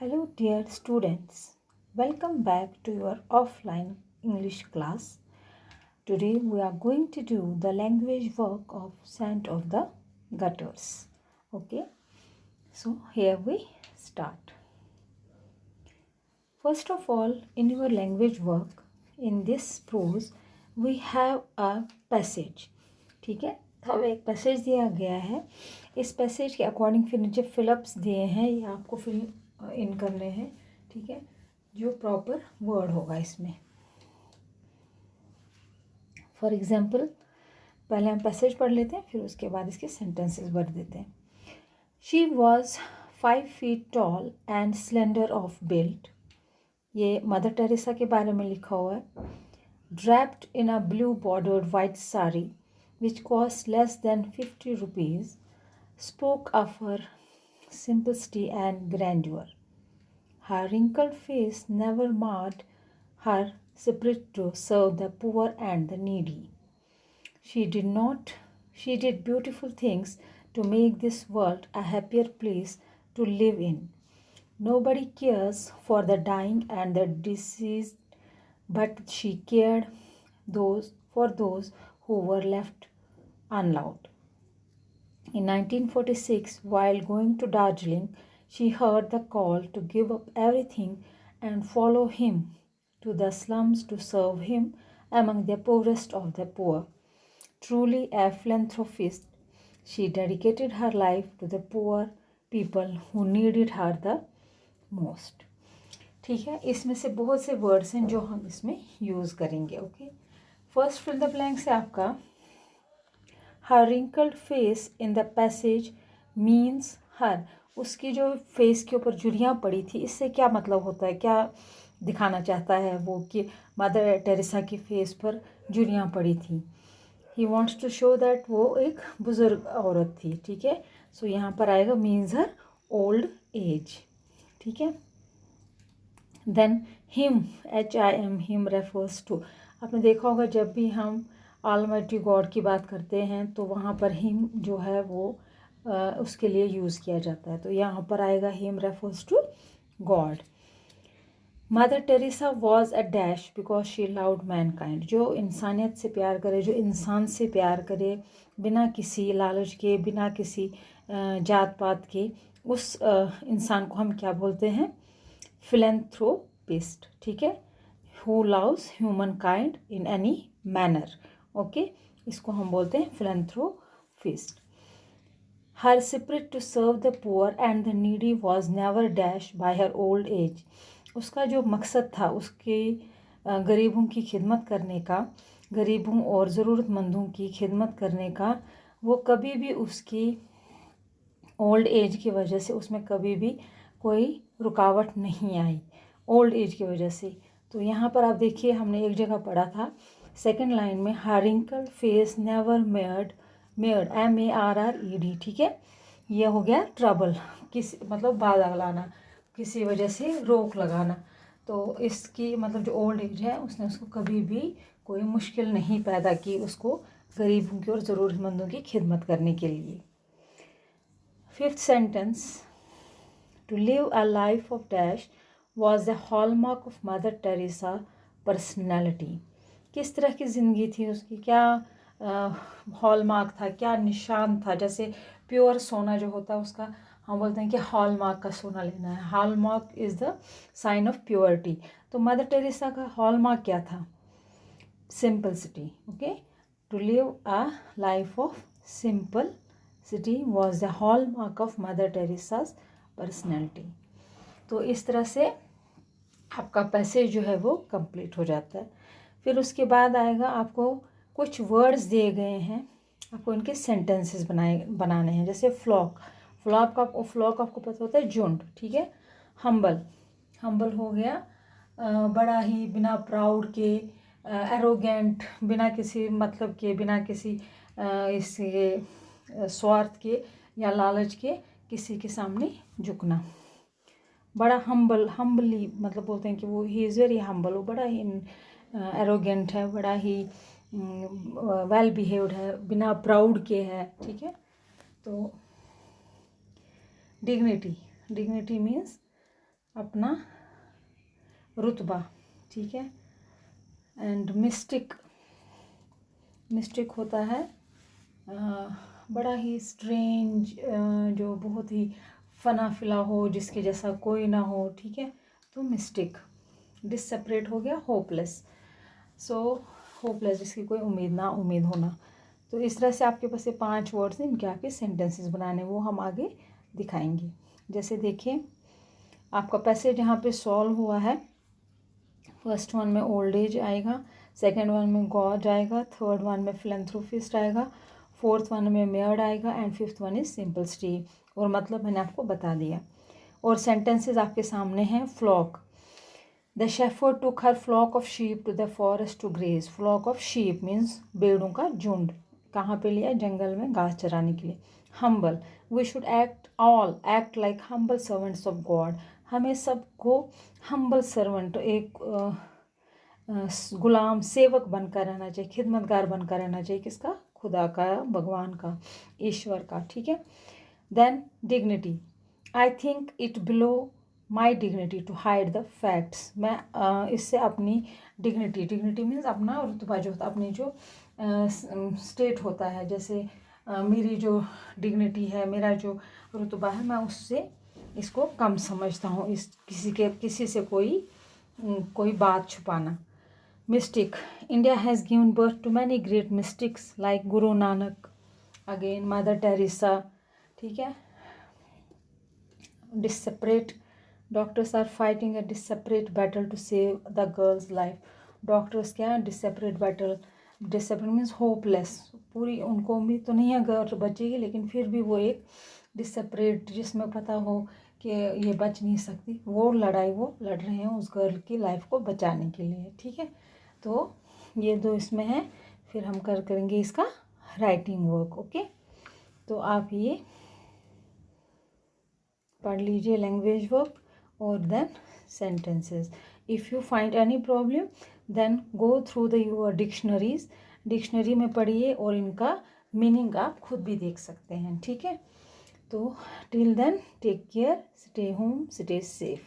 Hello, dear students. Welcome back to your offline English class. Today we are going to do the language work of Scent of the Gutters. Okay, so here we start. First of all, in your language work, in this prose, we have a passage. ठीक है, हमें एक passage दिया गया है. इस passage के according फिर नीचे फिलअप्स दिए हैं, ये आपको फिल इन करने हैं. ठीक है, जो प्रॉपर वर्ड होगा इसमें. फॉर एग्जाम्पल पहले हम पैसेज पढ़ लेते हैं, फिर उसके बाद इसके सेंटेंसेस भर देते हैं. She was 5 feet tall and slender of build. ये मदर टेरेसा के बारे में लिखा हुआ है. Draped in a blue bordered white sari which cost less than 50 rupees, spoke of her simplicity and grandeur. Her wrinkled face never marred her spirit to serve the poor and the needy. She did beautiful things to make this world a happier place to live in. Nobody cares for the dying and the deceased, but she cared for those who were left unloved. In 1946, while going to Darjeeling, she heard the call to give up everything and follow him to the slums to serve him among the poorest of the poor. Truly a philanthropist, she dedicated her life to the poor people who needed her the most. ठीक है, इसमें से बहुत से words हैं जो हम इसमें यूज़ करेंगे. Okay, first fill the blank से आपका her wrinkled face in the passage means her. उसकी जो फेस के ऊपर झुर्रियाँ पड़ी थी, इससे क्या मतलब होता है, क्या दिखाना चाहता है वो कि मदर टेरेसा की फेस पर झुर्रियाँ पड़ी थी. He wants to show that वो एक बुज़ुर्ग औरत थी. ठीक है, सो यहाँ पर आएगा मीन्स हर ओल्ड एज. ठीक है, then him HIM him refers to. आपने देखा होगा जब भी हम ऑलमाइटी गॉड की बात करते हैं तो वहाँ पर हिम जो है वो उसके लिए यूज़ किया जाता है. तो यहाँ पर आएगा him refers to God. Mother Teresa was a dash because she loved mankind. जो इंसानियत से प्यार करे, जो इंसान से प्यार करे बिना किसी लालच के, बिना किसी जात पात के, उस इंसान को हम क्या बोलते हैं, फिलैंथ्रोपिस्ट. ठीक है, who loves human kind in any manner. Okay, इसको हम बोलते हैं philanthropist. Her spirit to serve the poor and the needy was never dash by her old age. उसका जो मकसद था उसके गरीबों की खिदमत करने का, गरीबों और ज़रूरतमंदों की खिदमत करने का, वो कभी भी उसकी ओल्ड एज की वजह से उसमें कभी भी कोई रुकावट नहीं आई, ओल्ड एज की वजह से. तो यहाँ पर आप देखिए, हमने एक जगह पढ़ा था सेकेंड लाइन में, हर wrinkled फेस नेवर मेयर्ड MERRED. ठीक है, ये हो गया ट्रबल, किस मतलब बाधा लाना, किसी वजह से रोक लगाना. तो इसकी मतलब जो ओल्ड एज है उसने उसको कभी भी कोई मुश्किल नहीं पैदा की उसको गरीबों की और ज़रूरतमंदों की खिदमत करने के लिए. Fifth sentence, to live a life of dash was the hallmark of mother Teresa personality. किस तरह की ज़िंदगी थी उसकी, क्या हॉलमार्क था, क्या निशान था. जैसे प्योर सोना जो होता है उसका हम बोलते हैं कि हॉलमार्क का सोना लेना है. Hallmark is the sign of purity. तो मदर टेरेसा का हॉलमार्क क्या था, simplicity. Okay, to live a life of simplicity was the hallmark of mother Teresa's personality. तो इस तरह से आपका पैसेज जो है वो कंप्लीट हो जाता है. फिर उसके बाद आएगा, आपको कुछ वर्ड्स दिए गए हैं, आपको इनके सेंटेंसेस बनाने हैं. जैसे फ्लॉक आपको पता होता है झुंड. ठीक है, हम्बल हो गया बड़ा ही, बिना प्राउड के, एरोगेंट, बिना किसी मतलब के, बिना किसी इसके स्वार्थ के या लालच के किसी के सामने झुकना. बड़ा हम्बली मतलब बोलते हैं कि वो ही इज़ वेरी हम्बल, वो बड़ा ही एरोगेंट है, बड़ा ही वेल बिहेव्ड है, बिना प्राउड के है. ठीक है, तो डिग्निटी मीन्स अपना रुतबा, ठीक है। एंड मिस्टिक होता है बड़ा ही स्ट्रेंज, जो बहुत ही फना फिला हो, जिसके जैसा कोई ना हो, ठीक है। तो मिस्टिक। डिससेपरेट हो गया होपलेस। सो होपलेस, जिसकी कोई उम्मीद ना उम्मीद होना। तो इस तरह से आपके पास ये 5 वर्ड्स हैं, इनके आपके सेंटेंसेस बनाने, वो हम आगे दिखाएंगे। जैसे देखिए आपका पैसेज यहाँ पे सॉल्व हुआ है। फर्स्ट वन में ओल्ड एज आएगा, सेकेंड वन में गॉड आएगा, थर्ड वन में फिलैंथ्रोपिस्ट आएगा, फोर्थ वन में मेयर्ड आएगा and fifth one is simple stay. और मतलब मैंने आपको बता दिया। और सेंटेंसेस आपके सामने हैं। Flock, the shepherd took her flock of sheep to the forest to graze. Flock of sheep means भेड़ों का झुंड। कहाँ पे लिया? जंगल में घास चराने के लिए। Humble, we should act like humble servants of God. हमें सबको हम्बल सर्वेंट, एक गुलाम सेवक बनकर रहना चाहिए, खिदमतगार बनकर रहना चाहिए। किसका? खुदा का, भगवान का, ईश्वर का, ठीक है। Then dignity, I think it below my dignity to hide the facts. मैं इससे अपनी डिग्निटी मीन्स अपना रुतबा जो होता है, अपनी जो स्टेट होता है, जैसे मेरी जो डिग्निटी है, मेरा जो रुतबा है, मैं उससे इसको कम समझता हूँ। इस किसी से कोई बात छुपाना। Mystic, India has given birth to many great mystics like Guru Nanak, again Mother Teresa, ठीक है। Desperate, doctors are fighting a desperate battle to save the girl's life. Doctors क्या है? Desperate battle. Desperate means hopeless, पूरी उनको उम्मीद तो नहीं है गर्ल बचेगी, लेकिन फिर भी वो एक डिससेपरेट, जिसमें पता हो कि ये बच नहीं सकती, वो लड़ाई वो लड़ रहे हैं उस गर्ल की लाइफ को बचाने के लिए, ठीक है। तो ये 2 इसमें है। फिर हम करेंगे इसका राइटिंग वर्क, ओके। तो आप ये पढ़ लीजिए, लैंग्वेज वर्क और then sentences. If you find any problem then go through the your dictionaries. Dictionary में पढ़िए और इनका मीनिंग आप खुद भी देख सकते हैं, ठीक है। तो till then take care, stay home, stay safe.